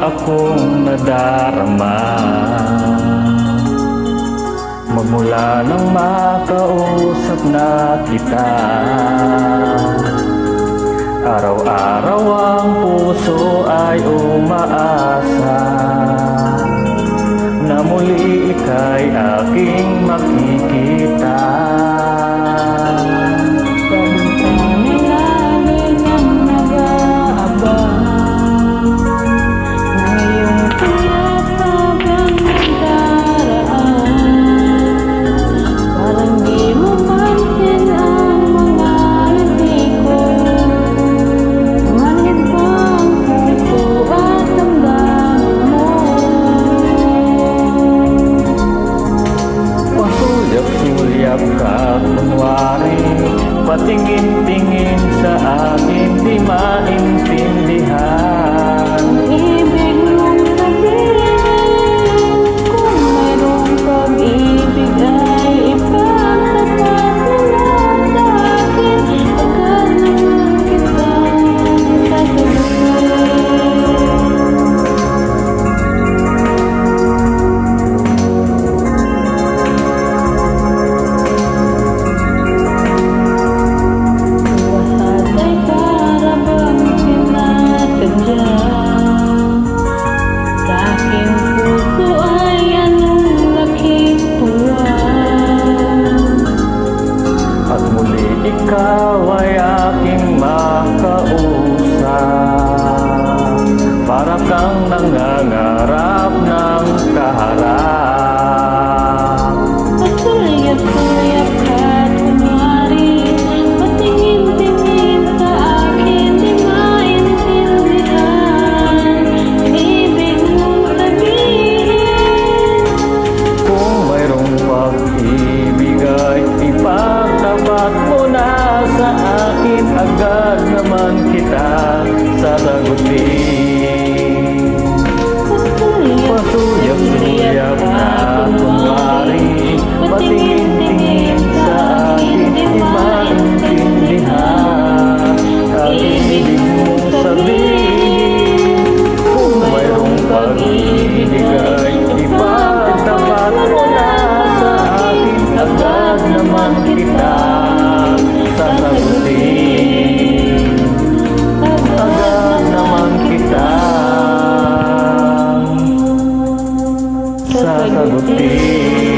akong nadarama magmula nang makausap na kita. Araw-araw ang puso ay umaasa na muli ika'y aking makikita. Sulyap ka kunwari, patingin-tingin sa akin, di maintindihan. Ibig mong sabihin, kung mayroong pag-ibig ay ipagtapat mo lang sa akin. Agad naman kita sasagutin. Ikaw ay aking makausap, para kang nangangarap ng kaharap. Pasulyap-sulyap ka't kunwari, patingin-tingin sa akin, di maintindihan. Ibig mong sabihin, Kung mayroong pag-ibig ay ipagtapat mo na sa akin, agad naman kita sasagutin. Pasulyap-sulyap na kunwari, patingin-tingin sa akin, di maintindihan. Ang ibig mong sabihin, kung mayroong pag-ibig ay ipagtapat mo na sa akin, agad naman kita sasagutin. Agad naman kita sasagutin.